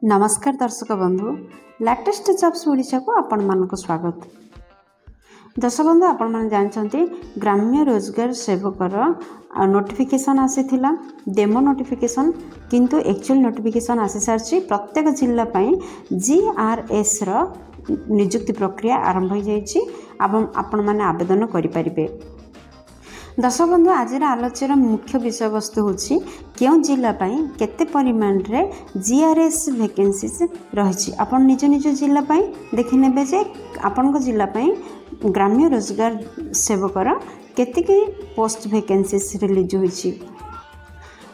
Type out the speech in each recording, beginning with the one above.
नमस्कार दर्शक बंधु लेटेस्ट जॉब्स ओडिशा को आपण मानक स्वागत। दर्शक बंधु आपण माने जानछंती ग्राम्य रोजगार सेवकर नोटिफिकेशन आसीथिला डेमो नोटिफिकेशन किंतु एक्चुअल नोटिफिकेशन आसी सारछि। प्रत्येक जिल्ला पई जीआरएस रो नियुक्ति प्रक्रिया आरंभ हो जाइछि एवं आपण माने आवेदन करि परिबे। दर्शक बंधु आज आलोचनार मुख्य विषय वस्तु होछि क्यों जिला पाई केते परिमाण रे जीआरएस वैकेंसीज रही। आपण निज निज जिला पाई देखि नेबे जे आपनक जिला पाई ग्राम्य रोजगार सेवकर केते पोस्ट वैकेंसीज रिलीज होछि।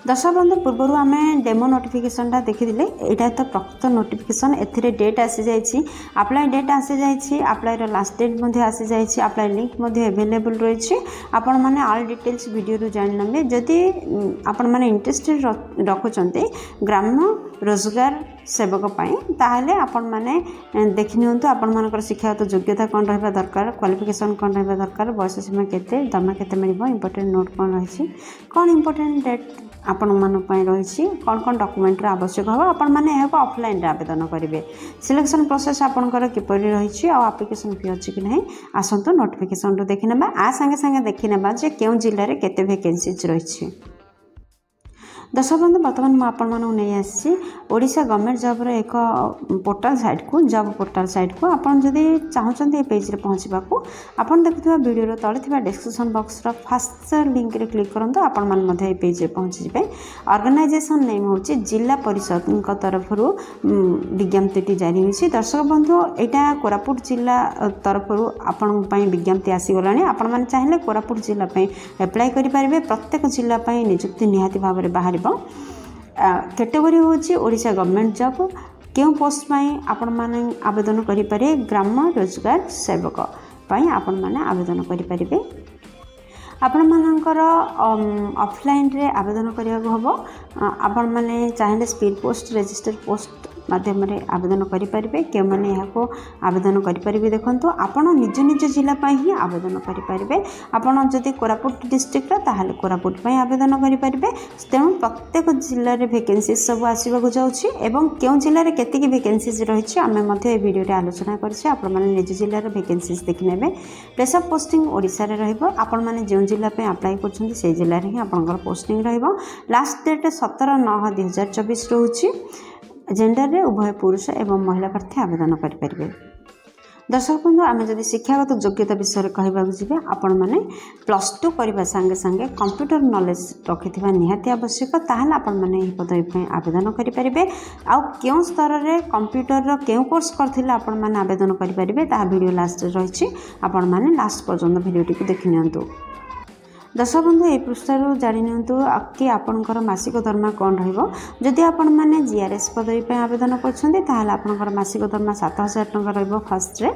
दर्शक बंधु पूर्व आम डेमो नोटिफिकेशन देखी यहाँ तो प्रकृत नोटिफिकेशन ए डेट आसी जाइए अप्लाई डेट आसी जाइए अप्लाई लास्ट डेट आसी जाइए अप्लाई लिंक एवेलेबल रही आपण मैंने ऑल डिटेल्स वीडियो जाने जदि आपण मैंने इंटरेस्टेड रखुंट ग्राम्य रोजगार सेवक ताहले आपण मैंने देखि नियंतु आपण मानकर शिक्षागत योग्यता कौन रहा दरकार क्वालिफिकेशन कौन रहा दरकार बयस सीमा केते दरमा केते मिलिबो इंपोर्टेंट नोट कौन रही कौन इंपोर्टेंट डेट आपण मान रही कौन कौन डॉक्यूमेंट आवश्यक हम आपण मैंने यहाँ ऑफलाइन आवेदन करेंगे। सिलेक्शन प्रोसेस आपंकर किपर रही आप्लिकेशन फी अच्छी कि नहीं आसतु नोटिफिकेशन रू देखी ना आ संगे संगे देखी ना जे क्यों जिले में केते वैकेंसीज रही। दर्शक बंधु बर्तमान मुझे आपण मानू नहीं आसी ओडिशा गवर्नमेंट जॉब रो एक पोर्टल साइट को जॉब पोर्टल साइट को आपण जदि चाहते ये पेज रे पहुँचवा आपण देखुवा वीडियो तले थिबा description box row first link रे क्लिक करंतु आपण मान मध्ये ये पेज रे पहुँच जिवे। ऑर्गेनाइजेशन नेम होची जिला परिषद तरफ विज्ञप्ति जारी होची। दर्शक बंधु एटा कोरापुट जिला तरफ आपण पई विज्ञप्ति आसी गलानी आपण माने चाहिले कोरापुट जिला पई अप्लाई करि परिबे। प्रत्येक जिला पई नियुक्ति निहाती भाव रे बाहर कैटेगरी होची ओडिशा गवर्नमेंट जॉब क्यों पोस्ट पाई आपण माने आवेदन करि पारे ग्राम्य रोजगार सेवक पाई आपण माने आवेदन करि परिबे। आपण मानकर ऑफलाइन रे आवेदन करिया हबो आपण माने चाहिले स्पीड पोस्ट रजिस्टर पोस्ट माध्यम रे आवेदन करि परिबे। के माने यहाँ को आवेदन करि परिबे देखंतु आपण निज निज जिला पाई ही आवेदन करि परिबे। आपण जदि कोरापुट डिस्ट्रिक्ट ताहाले कोरापुट पाई आवेदन करि परिबे। तेणु प्रत्येक जिल्ला रे वैकेंसी सब आसीबाक जाउछि एवं केउ जिल्ला रे केतिकी वैकेंसीज रहिछि आमे मध्ये ए वीडियो रे आलोचना करछि। आपण माने निज जिल्ला रे वैकेंसीज देखि नेबे। प्लेस ऑफ पोस्टिंग ओडिसा रे रहइबो। आपण माने जे जिला पे अप्लाई करछन्ती से जिल्ला रे ही आपनकर पोस्टिंग रहइबो। लास्ट डेट 17/9/2024 रहउछि। जेंडर रे उभय पुरुष एवं महिला प्रार्थी आवेदन करि परिबे। दर्शक बंधु आम जदि शिक्षागत योग्यता विषय कहवा जी आपण मैंने +2 करने संगे संगे कंप्यूटर नॉलेज रखिथिबा निहाती आवश्यक ताहले आपण मैंने यह पदवी पे आवेदन करि परिबे। आ केउ स्तर रे कंप्यूटर रो केउ कोर्स करथिले आपण मैंने आवेदन करि परिबे ता वीडियो लास्ट रे रहिछि आपण मैंने लास्ट पर्यंत वीडियो टी देखि नियंतु। दर्शक बंधु ये पृष्ठार जानी नियंतु कि आपणकर मासिक दरमा कौन रहिबो। जदि आपण माने जीआरएस पदवी पे आवेदन करछन्ते ताहाले आपणकर मासिक दरमा 7000 टंका रहिबो फर्स्ट रे।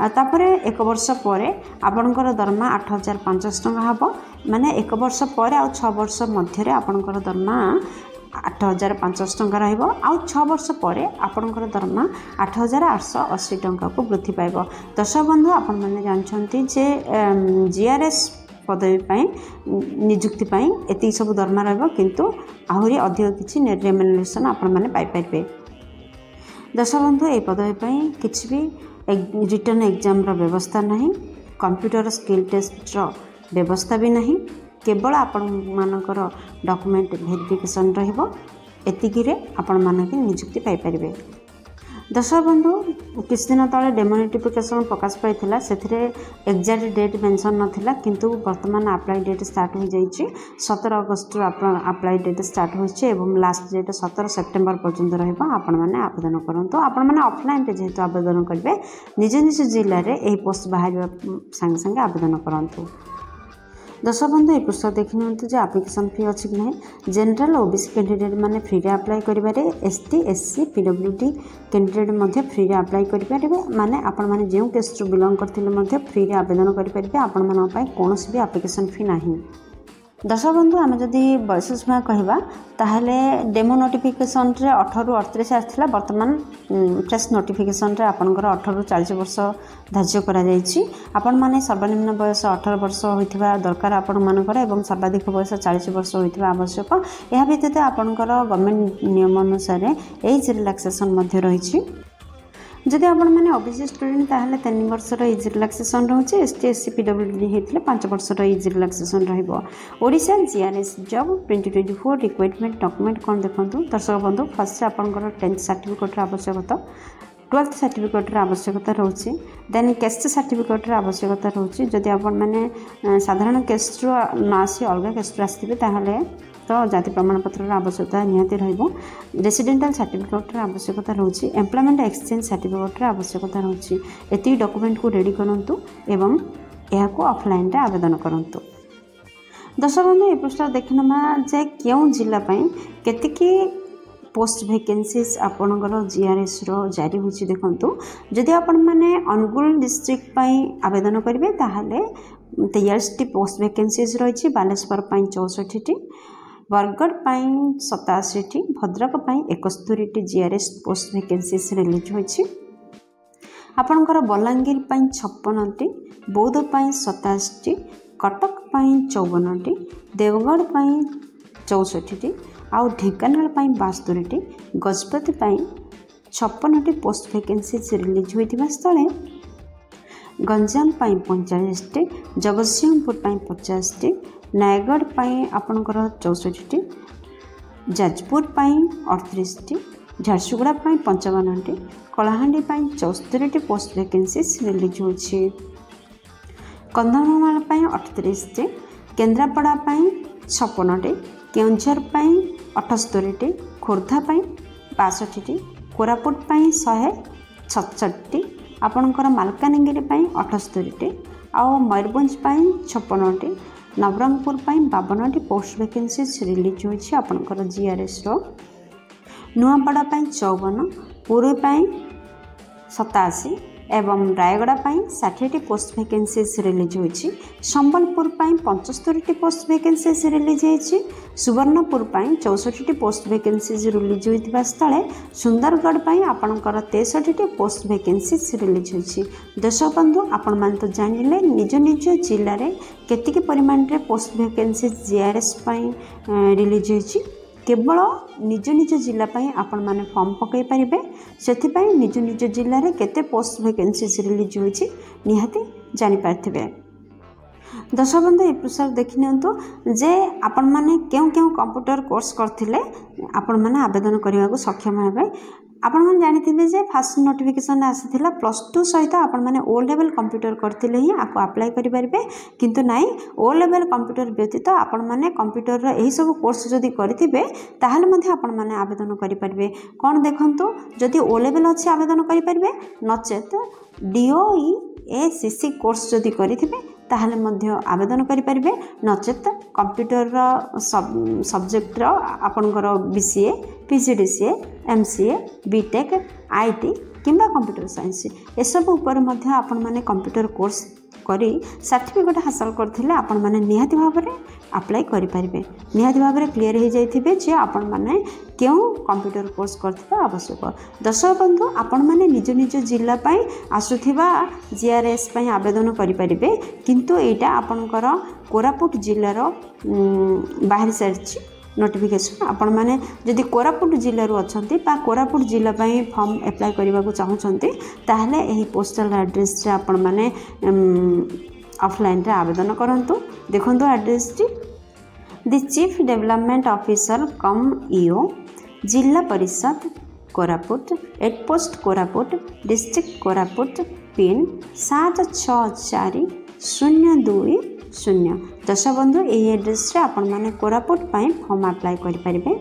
तापरे एक वर्ष परे आपणकर दरमा 8500 टंका हबो। माने एक वर्ष परे आ 6 वर्ष मध्य रे आपणकर दरमा 8500 टंका रहिबो। आ 6 वर्ष परे आपणकर दरमा 8880 टंका को वृद्धि पाइबो। दर्शक बंधु आपण माने जानछन्ती जे जीआरएस पदवी पाई नियुक्ति पाई एति सब दरमा रहबो किंतु आहुरी अधिक किछि रेम्युनरेशन आपण माने पाई परिबे। दर्शक बंधु ए पदवी पाई किछि भी रिटर्न एग्जाम रो व्यवस्था नहीं कंप्यूटर स्किल टेस्ट रो व्यवस्था भी नहीं केवल आपण मानकर डॉक्यूमेंट वेरिफिकेशन रहबो एतिकी रे आपण मानके नियुक्ति पाई परिबे। दर्शक बंधु किछ दिन तले डेमो नोटिफिकेशन प्रकाश पाइथिला सेथिरे एग्जैक्ट डेट मेंशन नथिला किंतु वर्तमान अप्लाई डेट स्टार्ट हो जाइछि। 17 अगस्त अप्लाई डेट स्टार्ट होइछि एवं लास्ट डेट 17 सेप्टेम्बर पर्यंत रहबा। आपण माने आवेदन करंतु। आपण माने ऑफलाइन रे जेहेतु आवेदन करबे निज निज जिल्ला रे एही पोस्ट बाहर संगे संगे आवेदन करंतु। दर्शक बंधु ये पृष्ठ देखि नियंतु जे एप्लिकेशन फी अछि कि नहीं। जनरल ओबीसी कैंडिडेट माने फ्री रे अप्लाई करिबारे एसटी एससी पीडब्ल्यूडी कैंडिडेट मध्ये फ्री रे अप्लाई करिबारे माने आपण माने जेउ केस्ट बिलोंग करथिले मध्ये फ्री रे आवेदन करि परिबे। आपण मानन पय कोनोसी भी एप्लिकेशन फी नाही। दर्शक बंधु आम जदि बयस सीमा कहवा ताहले डेमो नोटिफिकेशन रे 18 रु 38 आसला वर्तमान फ्रेश नोटिफिकेशन रे आपनकर 18 रु 40 वर्ष धार्य करा जायछि। आपण माने सर्वनिम्न बयस 18 वर्ष होइथिबा दरकार आपण मानकर एवं सर्वाधिक बयस 40 वर्ष होइथिबा आवश्यक। एहा व्यतीत आपनकर गवर्नमेंट नियम अनुसार एज रिलैक्सेशन मध्ये रहिछि। जदि आपण मैंने ओबीसी स्टूडेंट ताहले 3 वर्षर एज रिलैक्सेशन रोचे। एसटी एससी पीडब्ल्यूडी होते 5 वर्षर age relaxation Odisha GRS job 2024 requirement document कौन देखो दर्शक बंधु फर्स्ट आपंकर 10th सर्टिफिकेट आवश्यकता 12th सर्टिफिकेट आवश्यकता रोचे देन कैस्ट सर्टिफिकेट आवश्यकता रोचे। जदि आपण मैंने साधारण कैस्ट न आसी अलग कैस्ट आसते ताहले तो जाति प्रमाण पत्र आवश्यकता निहाती रहिबो। रेसिडेंटल सर्टिफिकेट आवश्यकता रोची एम्प्लॉयमेंट एक्सचेंज सर्टिफिकेट आवश्यकता रोची। एति डॉक्यूमेंट को रेडी करंतु एवं यह को ऑफलाइन रे आवेदन करंतु। दर्शक बंधु ए पृष्ठ देखनमा जे केउ जिल्ला पई केतिकी पोस्ट वैकेंसीज आपणकर जीआरएस रो जारी होची देखंतु। जदि आपण माने अनुगुल डिस्ट्रिक्ट पई आवेदन करिवे ताहाले 23 पोस्ट वैकेंसीज रहिछि। बालेश्वर पई 64 Bargarh 87 Bhadrak 71 GRS post vacancies release होइछि। आपणकर बलांगीर 56 बौद्ध 87 कटक 54 देवगढ़ 64 आउ Dhenkanal 72 Gajapati 56 post vacancies release होइथिबा स्थले गंजाम 45 जगतसिंहपुर 50 नयगढ़ आपणकर 64 Jajpur 38 Jharsuguda 55 Kalahandi 74 post vacancies release होछि। कंधमाल 38 केन्द्रापड़ा 56 केउंझर 78 खोर्धा 62 कोरापुट 167 आपणकर मालकानगिरी 78 आउ Mayurbhanj 56 Nabarangpur 52 post vacancies release होछि। आपणकर जीआरएस रो नुआपड़ा 54 पुरी 87 एवं रायगड़ा 60 पोस्ट वैकेंसीज रिलीज होछि। संबलपुर 75 पोस्ट वैकेंसीज रिलीज होछि। सुवर्णपुर 64 पोस्ट वैकेंसीज रिलीज होइतिबा स्थले सुंदरगढ़ आपणकर 63 पोस्ट वैकेंसीज रिलीज होछि। दर्शक बंधु आपण मान तो जानिले निज निज जिल्ला रे केतिकी परिमाण रे पोस्ट वैकेंसीज जीआरएस रिलीज होछि। केवल निज निज जिला आपण माने फॉर्म पकई पारिबे सेथिपाई निज निज जिल्ला रे केते पोस्ट वैकेंसीज रिलीज होछि निहाती जानि पारथिबे। दर्शक बंधु ए प्रसार देखि नियंतु जे आपण माने केउ केउ कंप्यूटर कोर्स करथिले आपण माने आवेदन करिवा को सक्षम हेबे। आपण माने जानिथिबे जे फास्ट नोटिफिकेशन आसीथिला +2 सहित आपण माने ओ लेवल कंप्यूटर करथिले ही आको अप्लाई करि परिबे किंतु नाइ ओ लेवल कंप्यूटर व्यतीत आपण माने कंप्यूटर रो एही सब कोर्स जदी करिथिबे ताहाले मध्ये आपण माने आवेदन करि परिबे। कोन देखंतु जदी ओ लेवल अछि आवेदन करि परिबे नचेत डीओई एसीसी कोर्स जदी करिथिबे ताहाले मध्ये आवेदन करि परिबे नचेत कंप्यूटर रो सब्जेक्ट रो आपनकर BCA PGDCA MCA BTech IT किंबा कंप्यूटर साइंस ए सब ऊपर मध्ये आपण माने कंप्यूटर कोर्स करी सर्टिफिकेट हासिल करथिले आपण माने निहाती भाबरे अप्लाई करि परिबे। निहाती भाबरे क्लियर हो जाइथिबे जे आपण माने केउ कंप्यूटर कोर्स करथिबा आवश्यक। दर्शक बंधु आपण माने निज निज जिल्ला पई आसुथिबा जीआरएस पई आवेदन करि परिबे किंतु एटा आपनकर कोरापुट जिल्ला रो बाहर सारछि नोटिफिकेशन। आपण माने जदि कोरापुट जिल्ला रो अछंती बा कोरापुट जिल्ला पई फॉर्म अप्लाई करबा को चाहउछंती ताहले एही पोस्टल एड्रेस रे आपण माने ऑफलाइन रे आवेदन करंतु। देखंतु address to the chief development officer cum EO Zilla Parishad Koraput at post Koraput district Koraput pin 764020। दर्शक बंधु यही एड्रेस रे आपण माने कोरापुट पई फॉर्म अप्लाई करि परिबे।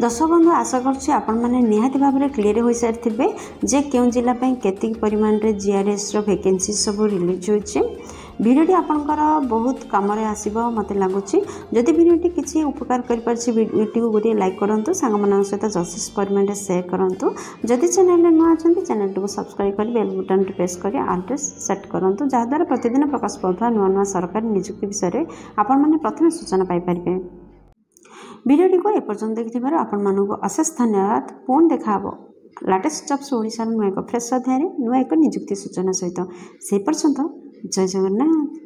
दर्शक बंधु आशा करछि आपण माने निहाती भाबरे क्लियर होई सारथिबे जे केउ जिल्ला पई केति परिमाण रे जीआरएस रो वैकेंसी सब रिलीज होइछे। भिडियोटी आपणकर बहुत कम आसो मत लगुच जदि भिडियोटी किसी उपकार करटी को गोटे लाइक करूँ सांग मान सहित जस्टिस परिमाण सेयर करूँ जदि चैनल नुआ अच्छा चैनल को सब्सक्राइब कर बेल बटन प्रेस कर ऑल सेट करूँ जहाद्वारा प्रतिदिन प्रकाश पाता नुआ नुआ सरकारी नियुक्ति विषय में आपण मैंने प्रथम सूचना पाइपर। भिडियोटी को एपर्यंत देखिथिबार आपण मानक अशेष धन्यवाद। पुणी देखा लेटेस्ट जॉब्स ओडिशा नुआ एक फ्रेश अध्याय नुआ एक नियुक्ति सूचना सहित से पर्यंत जय जगन्नाथ।